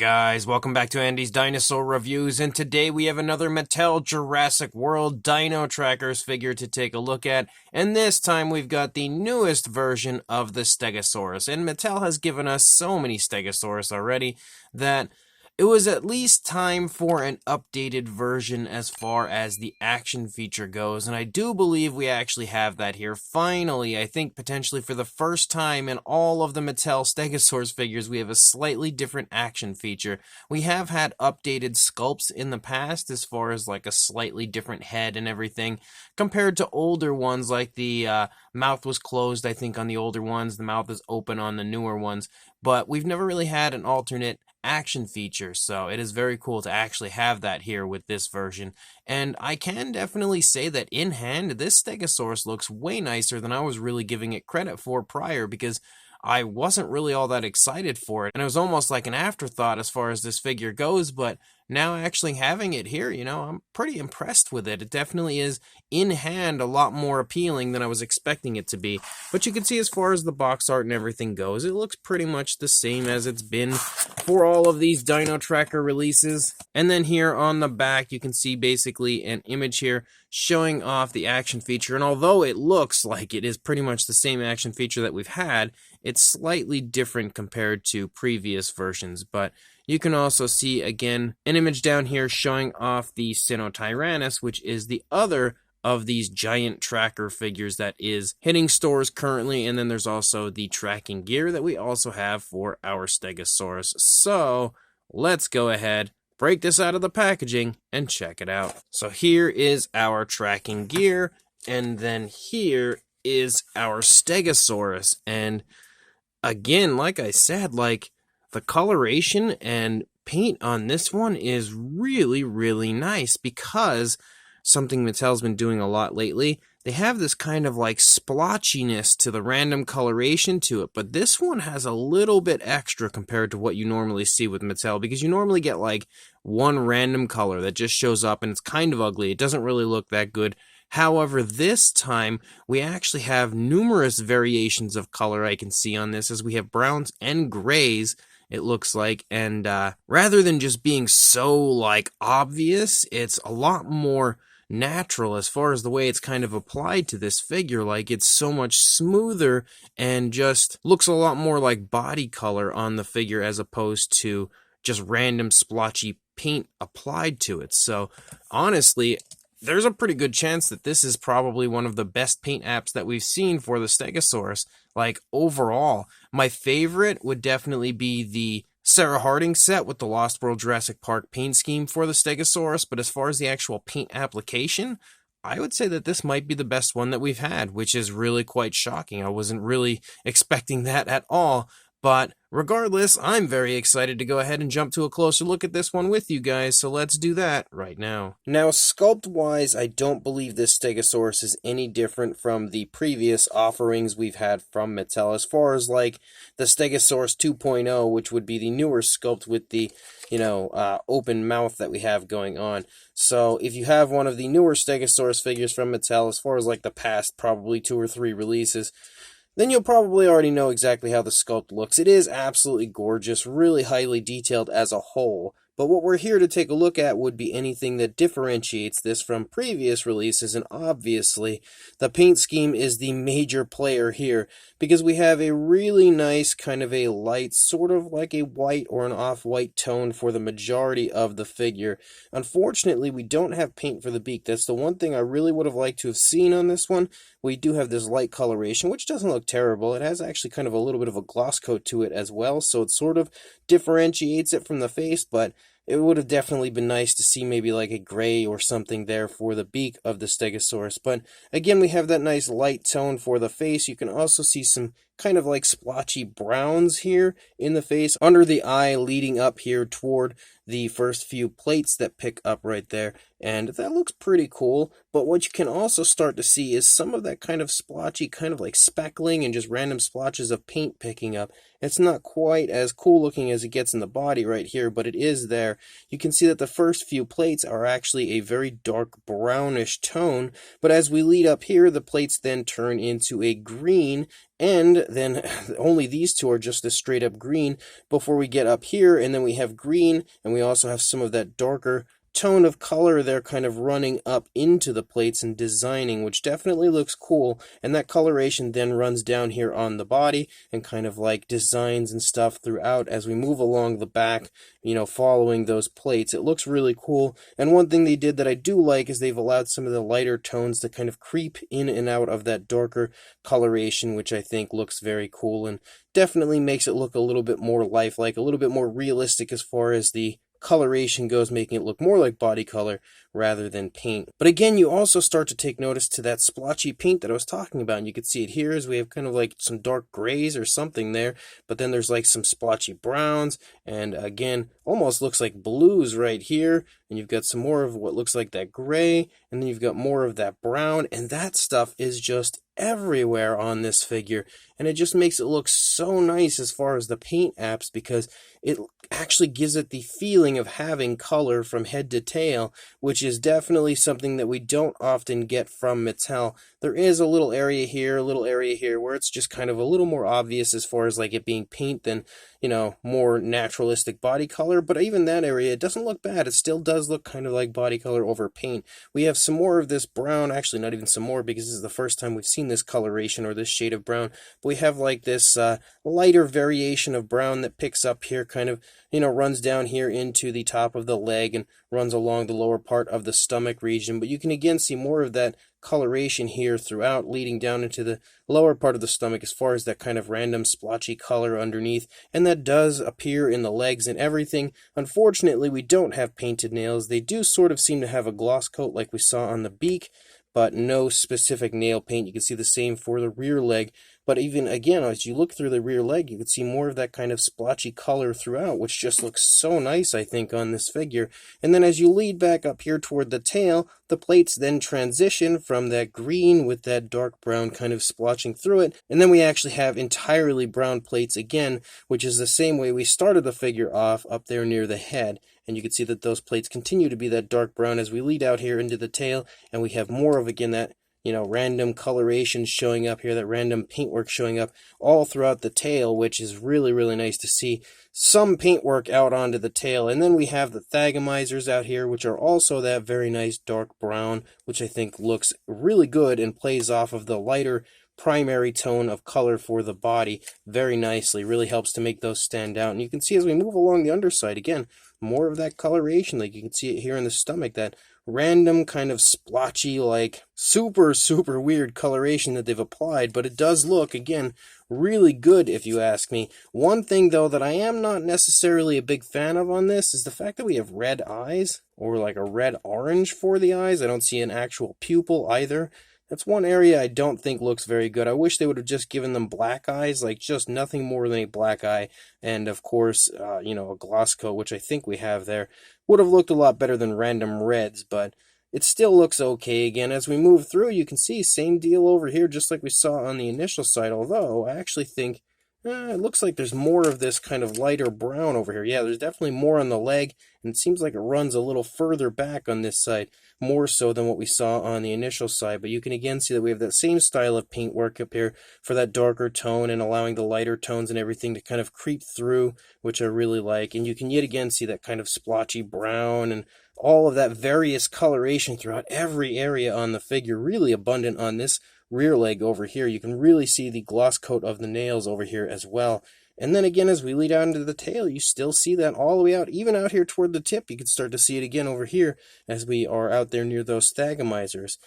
Guys, welcome back to Andy's Dinosaur Reviews, and today we have another Mattel Jurassic World Dino Trackers figure to take a look at, and this time we've got the newest version of the Stegosaurus, and Mattel has given us so many Stegosaurus already that it was at least time for an updated version as far as the action feature goes, and I do believe we actually have that here. Finally, I think potentially for the first time in all of the Mattel Stegosaurus figures, we have a slightly different action feature. We have had updated sculpts in the past as far as like a slightly different head and everything, compared to older ones like the mouth was closed, I think, on the older ones. The mouth is open on the newer ones, but we've never really had an alternate action feature, so it is very cool to actually have that here with this version. And I can definitely say that in hand, this Stegosaurus looks way nicer than I was really giving it credit for prior, because I wasn't really all that excited for it, and it was almost like an afterthought as far as this figure goes. But now actually having it here, I'm pretty impressed with it. It definitely is in hand a lot more appealing than I was expecting it to be. But you can see as far as the box art and everything goes, it looks pretty much the same as it's been for all of these Dino Tracker releases. And then here on the back, you can see basically an image here showing off the action feature. And although it looks like it is pretty much the same action feature that we've had, it's slightly different compared to previous versions. But you can also see, again, an image down here showing off the Sinotyrannus, which is the other of these giant tracker figures that is hitting stores currently. And then there's also the tracking gear that we also have for our Stegosaurus. So let's go ahead, break this out of the packaging, and check it out. So here is our tracking gear, and then here is our Stegosaurus. And again, like I said, the coloration and paint on this one is really, really nice, because something Mattel's been doing a lot lately, they have this kind of like splotchiness to the random coloration to it, but this one has a little bit extra compared to what you normally see with Mattel, because you normally get like one random color that just shows up and it's kind of ugly. It doesn't really look that good. However, this time, we actually have numerous variations of color I can see on this, as we have browns and grays, it looks like, and rather than just being so, obvious, it's a lot more natural as far as the way it's kind of applied to this figure. Like, it's so much smoother and just looks a lot more like body color on the figure as opposed to just random splotchy paint applied to it. So, honestly, there's a pretty good chance that this is probably one of the best paint apps that we've seen for the Stegosaurus. Overall, my favorite would definitely be the Sarah Harding set with the Lost World Jurassic Park paint scheme for the Stegosaurus, but as far as the actual paint application, I would say that this might be the best one that we've had, which is really quite shocking. I wasn't really expecting that at all. But regardless, I'm very excited to go ahead and jump to a closer look at this one with you guys, so let's do that right now. Now, Sculpt Wise, I don't believe this Stegosaurus is any different from the previous offerings we've had from Mattel, as far as the Stegosaurus 2.0, which would be the newer sculpt with the, open mouth that we have going on. So if you have one of the newer Stegosaurus figures from Mattel, as far as the past probably 2 or 3 releases, then you'll probably already know exactly how the sculpt looks. It is absolutely gorgeous, really highly detailed as a whole. But what we're here to take a look at would be anything that differentiates this from previous releases, and obviously the paint scheme is the major player here, because we have a really nice kind of a light, sort of like a white or an off-white tone for the majority of the figure. Unfortunately, we don't have paint for the beak. That's the one thing I really would have liked to have seen on this one. We do have this light coloration, which doesn't look terrible. It has actually kind of a little bit of a gloss coat to it as well, so it sort of differentiates it from the face, but it would have definitely been nice to see maybe like a gray or something there for the beak of the Stegosaurus. But again, we have that nice light tone for the face. You can also see some kind of splotchy browns here in the face, under the eye, leading up here toward the first few plates that pick up right there. and that looks pretty cool. But what you can also start to see is some of that kind of splotchy, kind of like speckling and just random splotches of paint picking up. It's not quite as cool looking as it gets in the body right here, but it is there. You can see that the first few plates are actually a very dark brownish tone, but as we lead up here, the plates then turn into a green, and then only these two are just a straight up green before we get up here, and then we have green, and we also have some of that darker tone of color there kind of running up into the plates and designing, which definitely looks cool. And that coloration then runs down here on the body and kind of like designs and stuff throughout as we move along the back, following those plates. It looks really cool. And one thing they did that I do like is they've allowed some of the lighter tones to kind of creep in and out of that darker coloration, which I think looks very cool and definitely makes it look a little bit more lifelike, a little bit more realistic as far as the coloration goes, making it look more like body color rather than paint. But again, you also start to take notice to that splotchy paint that I was talking about, and you can see it here as we have kind of like some dark grays or something there, but then there's like some splotchy browns, and again, almost looks like blues right here, and you've got some more of what looks like that gray, and then you've got more of that brown, and that stuff is just everywhere on this figure, and it just makes it look so nice as far as the paint apps, because it actually gives it the feeling of having color from head to tail, which is definitely something that we don't often get from Mattel. There is a little area here, where it's just kind of a little more obvious as far as like it being paint than, more naturalistic body color, but even that area, it doesn't look bad. It still does look kind of like body color over paint. We have some more of this brown, actually not even some more, because this is the first time we've seen this coloration or this shade of brown, but we have like this lighter variation of brown that picks up here, kind of, runs down here into the top of the leg and runs along the lower part of the stomach region, but you can again see more of that coloration here throughout, leading down into the lower part of the stomach as far as that kind of random splotchy color underneath, and that does appear in the legs and everything. Unfortunately, we don't have painted nails. They do sort of seem to have a gloss coat like we saw on the beak, but no specific nail paint. You can see the same for the rear leg, but even again, as you look through the rear leg, you can see more of that kind of splotchy color throughout, which just looks so nice, I think, on this figure. And then as you lead back up here toward the tail, the plates then transition from that green with that dark brown kind of splotching through it, and then we actually have entirely brown plates again, which is the same way we started the figure off up there near the head. And you can see that those plates continue to be that dark brown as we lead out here into the tail, and we have more of, again, that random coloration showing up here, that random paintwork showing up all throughout the tail, which is really, really nice to see some paintwork out onto the tail. And then we have the thagomizers out here, which are also that very nice dark brown, which I think looks really good and plays off of the lighter primary tone of color for the body very nicely. Really helps to make those stand out. And you can see as we move along the underside, again, more of that coloration. Like you can see it here in the stomach, that random kind of splotchy, like super, super weird coloration that they've applied, but it does look, again, really good if you ask me. One thing, though, that I am not necessarily a big fan of on this is the fact that we have red eyes, or like a red-orange for the eyes. I don't see an actual pupil either. That's one area I don't think looks very good. I wish they would have just given them black eyes, like just nothing more than a black eye, and of course, a gloss coat, which I think we have there. Would have looked a lot better than random reds, but it still looks okay. Again, as we move through, you can see same deal over here, just like we saw on the initial side, although I actually think it looks like there's more of this kind of lighter brown over here. Yeah, there's definitely more on the leg, and it seems like it runs a little further back on this side, more so than what we saw on the initial side. But you can again see that we have that same style of paintwork up here for that darker tone and allowing the lighter tones and everything to kind of creep through, which I really like. And you can yet again see that kind of splotchy brown and all of that various coloration throughout every area on the figure, really abundant on this rear leg over here. You can really see the gloss coat of the nails over here as well. And then again, as we lead out into the tail, you still see that all the way out, even out here toward the tip. You can start to see it again over here as we are out there near those thagomizers.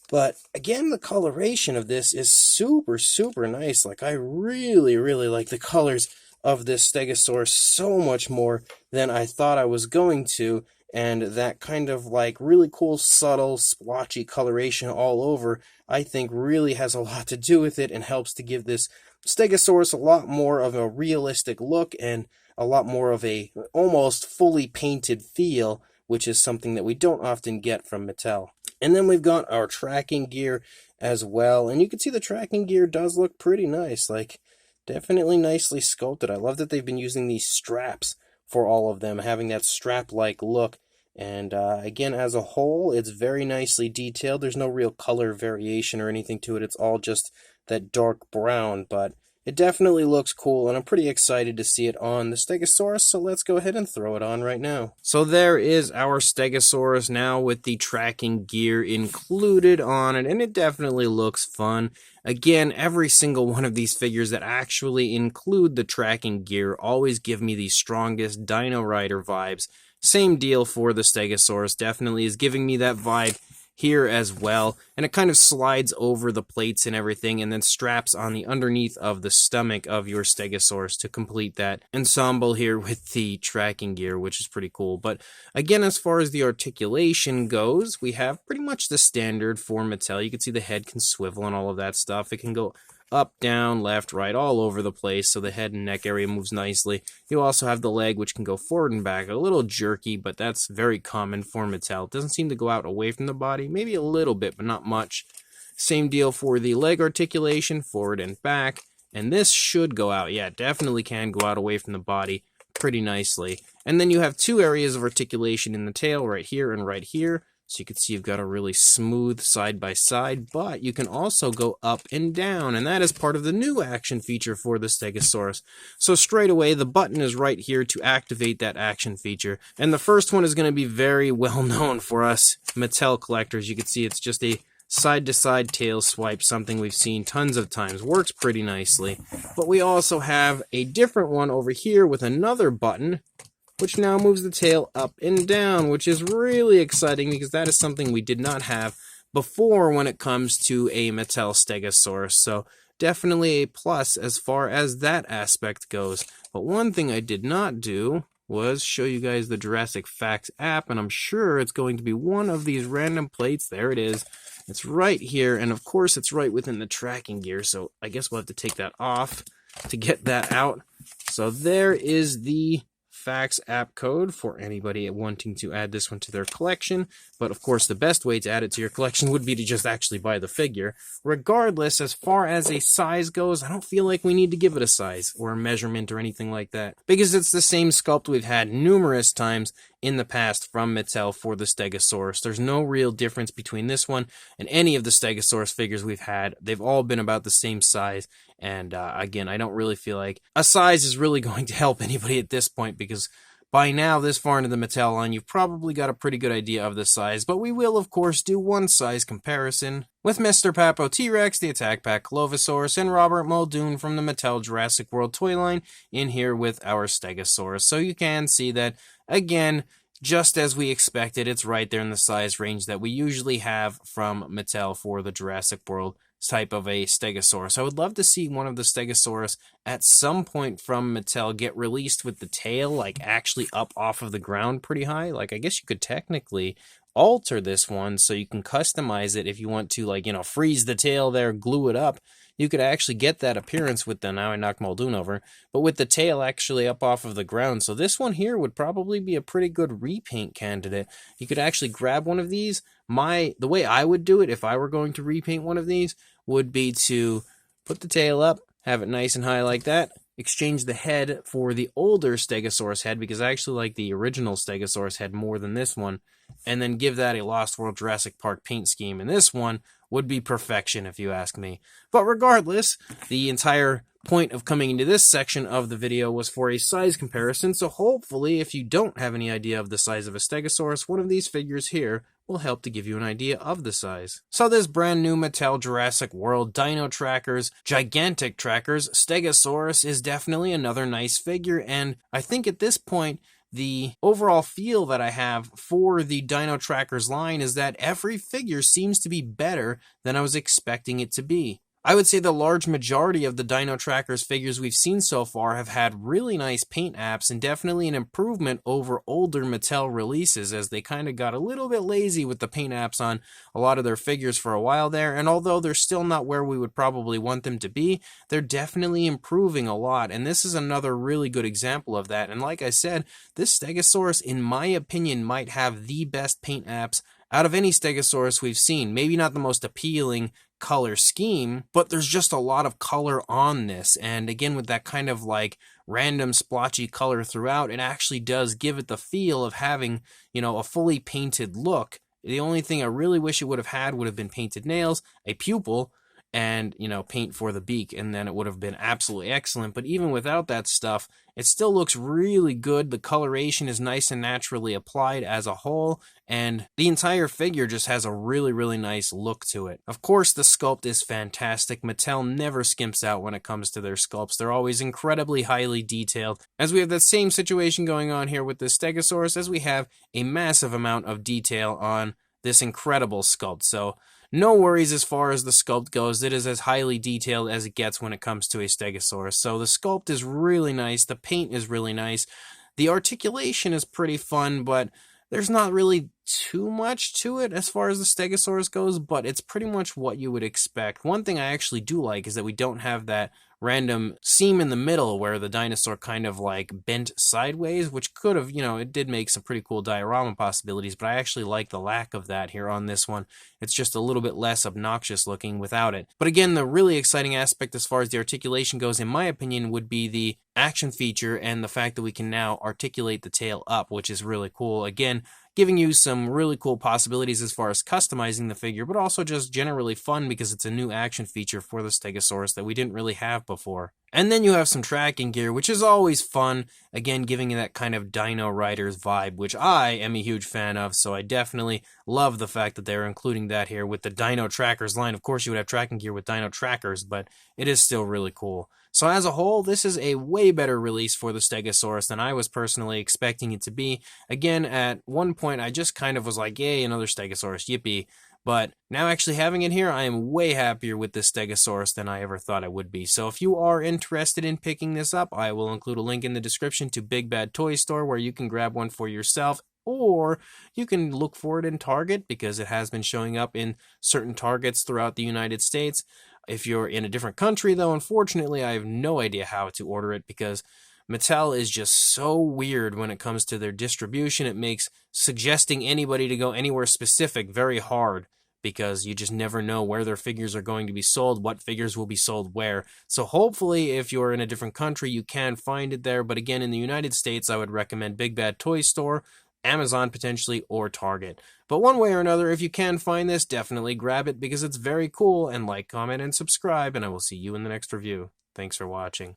But again, the coloration of this is super, super nice. Like, I really, really like the colors of this Stegosaurus so much more than I thought I was going to. And that kind of like really cool, subtle, splotchy coloration all over, I think really has a lot to do with it and helps to give this Stegosaurus a lot more of a realistic look and a lot more of a almost fully painted feel, which is something that we don't often get from Mattel. And then we've got our tracking gear as well, and you can see the tracking gear does look pretty nice, like definitely nicely sculpted. I love that they've been using these straps for all of them, having that strap-like look. And again, as a whole, it's very nicely detailed. There's no real color variation or anything to it. It's all just that dark brown, but it definitely looks cool, and I'm pretty excited to see it on the Stegosaurus, so let's go ahead and throw it on right now. So there is our Stegosaurus now with the tracking gear included on it, and it definitely looks fun. Again, every single one of these figures that actually include the tracking gear always give me the strongest Dino Rider vibes. Same deal for the Stegosaurus, definitely is giving me that vibe here as well, and it kind of slides over the plates and everything and then straps on the underneath of the stomach of your Stegosaurus to complete that ensemble here with the tracking gear, which is pretty cool. But again, as far as the articulation goes, we have pretty much the standard for Mattel. You can see the head can swivel and all of that stuff. It can go up, down, left, right, all over the place, so the head and neck area moves nicely. You also have the leg, which can go forward and back, a little jerky, but that's very common for Mattel. It doesn't seem to go out away from the body, maybe a little bit, but not much. Same deal for the leg articulation, forward and back, and this should go out. Yeah, it definitely can go out away from the body pretty nicely. And then you have two areas of articulation in the tail, right here and right here. So you can see you've got a really smooth side by side, but you can also go up and down, and that is part of the new action feature for the Stegosaurus. So straight away, the button is right here to activate that action feature. And the first one is going to be very well known for us Mattel collectors. You can see it's just a side-to-side tail swipe, something we've seen tons of times. Works pretty nicely. But we also have a different one over here with another button, which now moves the tail up and down, which is really exciting because that is something we did not have before when it comes to a Mattel Stegosaurus. So definitely a plus as far as that aspect goes. But one thing I did not do was show you guys the Jurassic Facts app, and I'm sure it's going to be one of these random plates. There it is. It's right here, and of course it's right within the tracking gear, so I guess we'll have to take that off to get that out. So there is the Facts app code for anybody wanting to add this one to their collection. But of course, the best way to add it to your collection would be to just actually buy the figure. Regardless, as far as a size goes, I don't feel like we need to give it a size or a measurement or anything like that, because it's the same sculpt we've had numerous times in the past from Mattel for the Stegosaurus. There's no real difference between this one and any of the Stegosaurus figures we've had. They've all been about the same size. And again, I don't really feel like a size is really going to help anybody at this point, because by now, this far into the Mattel line, you've probably got a pretty good idea of the size, but we will, of course, do one size comparison with Mr. Papo T-Rex, the Attack Pack Clovisaurus, and Robert Muldoon from the Mattel Jurassic World toy line in here with our Stegosaurus. So you can see that, again, just as we expected, it's right there in the size range that we usually have from Mattel for the Jurassic World type of a Stegosaurus. I would love to see one of the Stegosaurus at some point from Mattel get released with the tail like actually up off of the ground pretty high. Like, I guess you could technically alter this one so you can customize it if you want to, like, you know, freeze the tail there, glue it up. You could actually get that appearance with the, now I knocked Muldoon over, but with the tail actually up off of the ground. So this one here would probably be a pretty good repaint candidate. You could actually grab one of these. The way I would do it if I were going to repaint one of these would be to put the tail up, have it nice and high like that, exchange the head for the older Stegosaurus head, because I actually like the original Stegosaurus head more than this one, and then give that a Lost World Jurassic Park paint scheme. And this one would be perfection if you ask me. But regardless, the entire point of coming into this section of the video was for a size comparison, so hopefully if you don't have any idea of the size of a Stegosaurus, one of these figures here will help to give you an idea of the size. So this brand new Mattel Jurassic World Dino Trackers, Gigantic Trackers, Stegosaurus is definitely another nice figure, and I think at this point, the overall feel that I have for the Dino Trackers line is that every figure seems to be better than I was expecting it to be. I would say the large majority of the Dino Trackers figures we've seen so far have had really nice paint apps and definitely an improvement over older Mattel releases, as they kind of got a little bit lazy with the paint apps on a lot of their figures for a while there, and although they're still not where we would probably want them to be, they're definitely improving a lot, and this is another really good example of that. And like I said, this Stegosaurus, in my opinion, might have the best paint apps out of any Stegosaurus we've seen. Maybe not the most appealing color scheme, but there's just a lot of color on this, and again, with that kind of like random splotchy color throughout, it actually does give it the feel of having, a fully painted look. The only thing I really wish it would have had would have been painted nails, a pupil, and paint for the beak, and then it would have been absolutely excellent. But even without that stuff, it still looks really good. The coloration is nice and naturally applied as a whole, and the entire figure just has a really, really nice look to it. Of course, the sculpt is fantastic. Mattel never skimps out when it comes to their sculpts. They're always incredibly highly detailed, as we have that same situation going on here with this Stegosaurus, as we have a massive amount of detail on this incredible sculpt. So no worries as far as the sculpt goes. It is as highly detailed as it gets when it comes to a Stegosaurus. So the sculpt is really nice. The paint is really nice. The articulation is pretty fun, but there's not really too much to it as far as the Stegosaurus goes, but it's pretty much what you would expect. One thing I actually do like is that we don't have that random seam in the middle where the dinosaur kind of like bent sideways, which could have, it did make some pretty cool diorama possibilities, but I actually like the lack of that here on this one. It's just a little bit less obnoxious looking without it. But again, the really exciting aspect as far as the articulation goes, in my opinion, would be the action feature and the fact that we can now articulate the tail up, which is really cool. Again, giving you some really cool possibilities as far as customizing the figure, but also just generally fun because it's a new action feature for the Stegosaurus that we didn't really have before. And then you have some tracking gear, which is always fun, again giving you that kind of Dino Riders vibe, which I am a huge fan of, so I definitely love the fact that they're including that here with the Dino Trackers line. Of course you would have tracking gear with Dino Trackers, but it is still really cool. So as a whole, this is a way better release for the Stegosaurus than I was personally expecting it to be. Again, at one point I just kind of was like, yay, another Stegosaurus, yippee. But now actually having it here, I am way happier with this Stegosaurus than I ever thought I would be. So if you are interested in picking this up, I will include a link in the description to Big Bad Toy Store where you can grab one for yourself, or you can look for it in Target because it has been showing up in certain Targets throughout the United States. If you're in a different country, though, unfortunately, I have no idea how to order it because Mattel is just so weird when it comes to their distribution. It makes suggesting anybody to go anywhere specific very hard because you just never know where their figures are going to be sold, what figures will be sold where. So hopefully, if you're in a different country, you can find it there. But again, in the United States, I would recommend Big Bad Toy Store, Amazon potentially, or Target. But one way or another, if you can find this, definitely grab it because it's very cool. And like, comment, and subscribe, and I will see you in the next review. Thanks for watching.